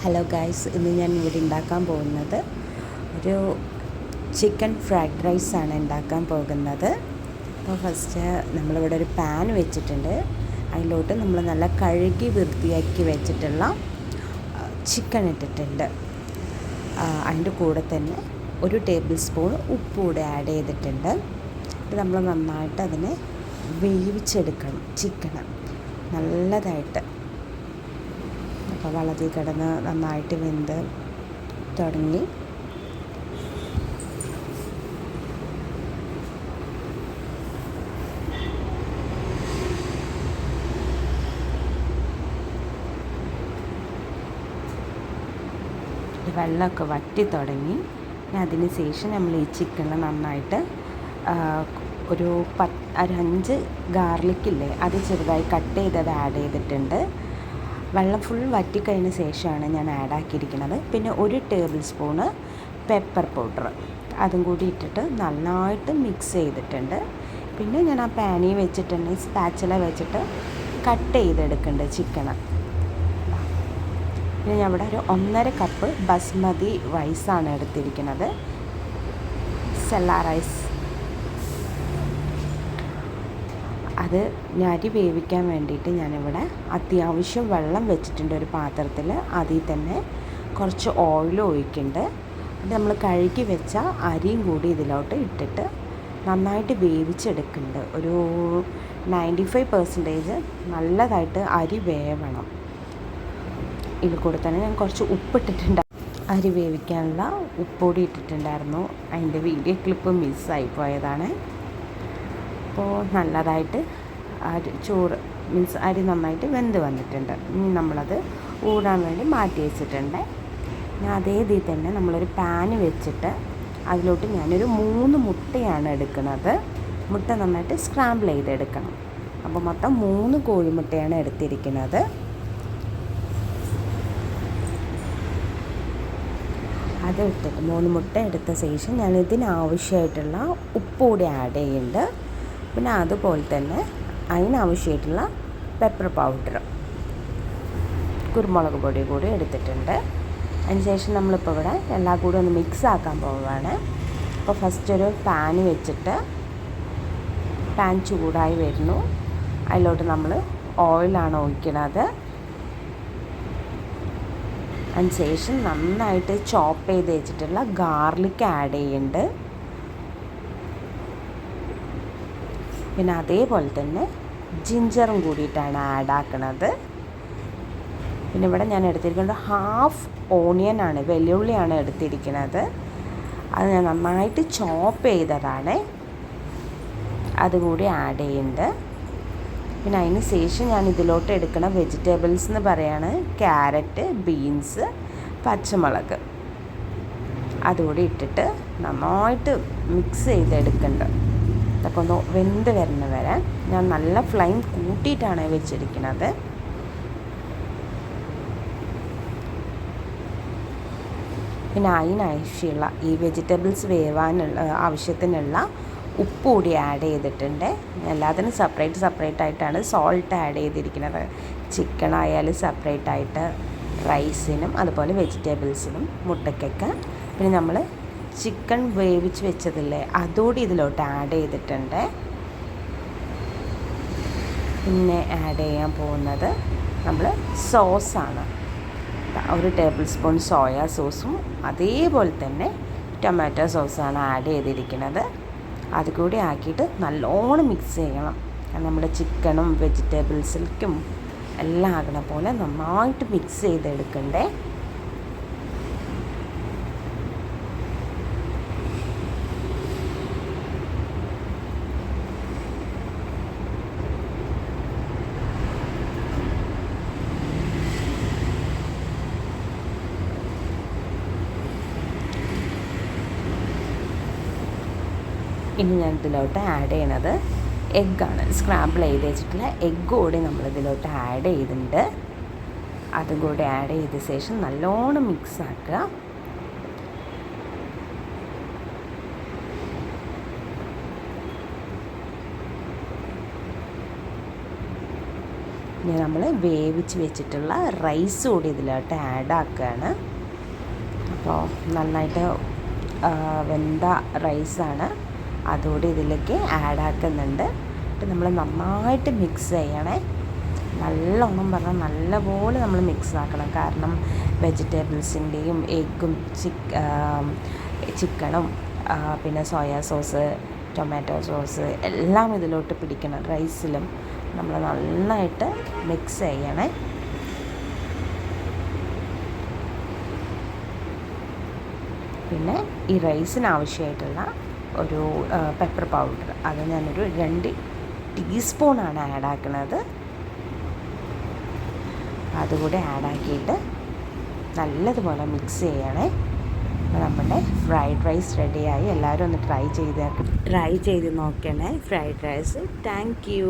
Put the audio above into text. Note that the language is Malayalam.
ഹലോ ഗൈസ്, ഇന്ന് ഞാൻ ഇവിടെ ഉണ്ടാക്കാൻ പോകുന്നത് ഒരു ചിക്കൻ ഫ്രൈഡ് റൈസാണ് ഉണ്ടാക്കാൻ പോകുന്നത്. അപ്പോൾ ഫസ്റ്റ് നമ്മളിവിടെ ഒരു പാൻ വെച്ചിട്ടുണ്ട്. അതിലോട്ട് നമ്മൾ നല്ല കഴുകി വൃത്തിയാക്കി വെച്ചിട്ടുള്ള ചിക്കൻ ഇട്ടിട്ടുണ്ട്. അതിൻ്റെ കൂടെ തന്നെ ഒരു ടേബിൾ സ്പൂൺ ഉപ്പ് കൂടെ ആഡ് ചെയ്തിട്ടുണ്ട്. ഇത് നമ്മൾ നന്നായിട്ട് അതിനെ വേവിച്ചെടുക്കണം. ചിക്കൻ നല്ലതായിട്ട് അപ്പോൾ വെള്ളത്തിൽ കിടന്ന് നന്നായിട്ട് വെന്ത് തുടങ്ങി. വെള്ളമൊക്കെ വറ്റി തുടങ്ങി. അതിന് ശേഷം നമ്മൾ ഈ ചിക്കനിൽ നന്നായിട്ട് ഒരു 5 ഗാർലിക്കില്ലേ, അത് ചെറുതായി കട്ട് ചെയ്തത് ആഡ് ചെയ്തിട്ടുണ്ട്. വെള്ളം ഫുൾ വറ്റിക്കഴിഞ്ഞ ശേഷമാണ് ഞാൻ ആഡാക്കിയിരിക്കുന്നത്. പിന്നെ ഒരു ടേബിൾ സ്പൂണ് പെപ്പർ പൗഡർ അതും കൂടി ഇട്ടിട്ട് നന്നായിട്ട് മിക്സ് ചെയ്തിട്ടുണ്ട്. പിന്നെ ഞാൻ ആ പാനിൽ വെച്ചിട്ടുണ്ട്, സ്പാച്ചില വെച്ചിട്ട് കട്ട് ചെയ്തെടുക്കുന്നുണ്ട് ചിക്കന്. പിന്നെ ഞാൻ ഇവിടെ ഒരു 1.5 കപ്പ് ബസ്മതി റൈസാണ് എടുത്തിരിക്കുന്നത്, സെല്ല റൈസ്. അത് അരി വേവിക്കാൻ വേണ്ടിയിട്ട് ഞാനിവിടെ അത്യാവശ്യം വെള്ളം വെച്ചിട്ടുണ്ട് ഒരു പാത്രത്തിൽ. അതിൽ തന്നെ കുറച്ച് ഓയിൽ ഒഴിക്കുന്നുണ്ട്. അത് നമ്മൾ കഴുകി വെച്ച അരിയും കൂടി ഇതിലോട്ട് ഇട്ടിട്ട് നന്നായിട്ട് വേവിച്ചെടുക്കുന്നുണ്ട്. ഒരു 95% നല്ലതായിട്ട് അരി വേവണം. ഇതിൽ കൂടെ തന്നെ ഞാൻ കുറച്ച് ഉപ്പിട്ടിട്ടുണ്ട്. അരി വേവിക്കാനുള്ള ഉപ്പൊടി ഇട്ടിട്ടുണ്ടായിരുന്നു. അതിൻ്റെ വീഡിയോ ക്ലിപ്പ് മിസ്സായി പോയതാണ്. അപ്പോൾ നല്ലതായിട്ട് അരി നന്നായിട്ട് വെന്ത് വന്നിട്ടുണ്ട്. ഇനി നമ്മളത് ഊടാൻ വേണ്ടി മാറ്റി വെച്ചിട്ടുണ്ട്. ഞാൻ അതേ ഇതിൽ തന്നെ നമ്മളൊരു പാന് വെച്ചിട്ട് അതിലോട്ട് ഞാനൊരു 3 മുട്ടയാണ് എടുക്കുന്നത്. മുട്ട നന്നായിട്ട് സ്ക്രാമ്പിൾ ചെയ്തെടുക്കണം. അപ്പോൾ മൊത്തം 3 കോഴിമുട്ടയാണ് എടുത്തിരിക്കുന്നത്. അത് ഇട്ടിട്ട് 3 മുട്ട എടുത്ത ശേഷം ഞാൻ ഇതിനാവശ്യമായിട്ടുള്ള ഉപ്പ് കൂടി ആഡ് ചെയ്യുന്നുണ്ട്. പിന്നെ അതുപോലെ തന്നെ അതിനാവശ്യമായിട്ടുള്ള പെപ്പർ പൗഡർ, കുരുമുളക് പൊടി കൂടി എടുത്തിട്ടുണ്ട്. അതിനുശേഷം നമ്മളിപ്പോൾ ഇവിടെ എല്ലാം കൂടി ഒന്ന് മിക്സ് ആക്കാൻ പോവുകയാണ്. അപ്പോൾ ഫസ്റ്റ് ഒരു പാൻ വെച്ചിട്ട് പാൻ ചൂടായി വരുന്നു. അതിലോട്ട് നമ്മൾ ഓയിലാണ് ഒഴിക്കുന്നത്. അതിനുശേഷം നന്നായിട്ട് ചോപ്പ് ചെയ്ത് വെച്ചിട്ടുള്ള ഗാർലിക് ആഡ് ചെയ്യുന്നുണ്ട്. പിന്നെ അതേപോലെ തന്നെ ജിഞ്ചറും കൂടിയിട്ടാണ് ആഡാക്കുന്നത്. പിന്നെ ഇവിടെ ഞാൻ എടുത്തിരിക്കുന്നത് 1/2 ഓണിയനാണ്, വെള്ളുള്ളിയാണ് എടുത്തിരിക്കുന്നത്. അത് ഞാൻ നന്നായിട്ട് ചോപ്പ് ചെയ്തതാണ്. അതുകൂടി ആഡ് ചെയ്യുന്നുണ്ട്. പിന്നെ അതിന് ശേഷം ഞാൻ ഇതിലോട്ട് എടുക്കുന്ന വെജിറ്റബിൾസ് എന്ന് പറയുകയാണ് ക്യാരറ്റ്, ബീൻസ്, പച്ചമുളക്. അതുകൂടി ഇട്ടിട്ട് നന്നായിട്ട് മിക്സ് ചെയ്തെടുക്കുന്നുണ്ട്. ഇതൊക്കെ ഒന്ന് വെന്ത് വരുന്ന വരെ ഞാൻ നല്ല ഫ്ലെയിം കൂട്ടിയിട്ടാണ് വെച്ചിരിക്കുന്നത്. പിന്നെ അതിനാവശ്യമുള്ള ഈ വെജിറ്റബിൾസ് വേവാനുള്ള ആവശ്യത്തിനുള്ള ഉപ്പ് കൂടി ആഡ് ചെയ്തിട്ടുണ്ട്. എല്ലാത്തിനും സെപ്പറേറ്റ് ആയിട്ടാണ് സോൾട്ട് ആഡ് ചെയ്തിരിക്കുന്നത്. ചിക്കൻ ആയാലും സെപ്പറേറ്റ് ആയിട്ട്, റൈസിനും അതുപോലെ വെജിറ്റബിൾസിനും മുട്ടയ്ക്കൊക്കെ. പിന്നെ നമ്മൾ ചിക്കൻ വേവിച്ച് വെച്ചതില്ലേ, അതുകൂടി ഇതിലോട്ട് ആഡ് ചെയ്തിട്ടുണ്ട്. പിന്നെ ആഡ് ചെയ്യാൻ പോകുന്നത് നമ്മൾ സോസാണ്. 1 ടേബിൾ സ്പൂൺ സോയാ സോസും അതേപോലെ തന്നെ ടൊമാറ്റോ സോസാണ് ആഡ് ചെയ്തിരിക്കുന്നത്. അതുകൂടി ആക്കിയിട്ട് നല്ലോണം മിക്സ് ചെയ്യണം. നമ്മുടെ ചിക്കനും വെജിറ്റബിൾസിലേക്കും എല്ലാം ആകണ പോലെ നന്നായിട്ട് മിക്സ് ചെയ്തെടുക്കണ്ടേ. ഇനി ഞാൻ ഇതിലോട്ട് ആഡ് ചെയ്യണത് എഗ്ഗാണ്. സ്ക്രാമ്പിൾ ചെയ്ത് വെച്ചിട്ടുള്ള എഗ്ഗ് കൂടി നമ്മളിതിലോട്ട് ആഡ് ചെയ്തിട്ടുണ്ട്. അതും കൂടി ആഡ് ചെയ്ത ശേഷം നല്ലോണം മിക്സ് ആക്കുക. ഇനി നമ്മൾ വേവിച്ച് വെച്ചിട്ടുള്ള റൈസ് കൂടി ഇതിലോട്ട് ആഡ് ആക്കുകയാണ്. അപ്പോൾ നന്നായിട്ട് വെന്ത റൈസാണ്, അതുകൂടി ഇതിലേക്ക് ആഡ് ആക്കുന്നുണ്ട്. എന്നിട്ട് നമ്മൾ നന്നായിട്ട് മിക്സ് ചെയ്യണേ. നല്ലോണം പറഞ്ഞാൽ നല്ലപോലെ നമ്മൾ മിക്സ് ആക്കണം. കാരണം വെജിറ്റബിൾസിൻ്റെയും എഗ്ഗും ചിക്കനും പിന്നെ സോയാ സോസ്, ടൊമാറ്റോ സോസ് എല്ലാം ഇതിലോട്ട് പിടിക്കണം. റൈസിലും നമ്മൾ നന്നായിട്ട് മിക്സ് ചെയ്യണേ. പിന്നെ ഈ റൈസിന് ആവശ്യമായിട്ടുള്ള ഒരു പെപ്പർ പൗഡർ, അത് ഞാനൊരു 2 ടീസ്പൂണാണ് ആഡ് ആക്കുന്നത്. അതുകൂടി ആഡ് ആക്കിയിട്ട് നല്ലതുപോലെ മിക്സ് ചെയ്യണേ. നമ്മുടെ ഫ്രൈഡ് റൈസ് റെഡിയായി. എല്ലാവരും ഒന്ന് ട്രൈ ചെയ്ത് നോക്കണേ ഫ്രൈഡ് റൈസ്. Thank you.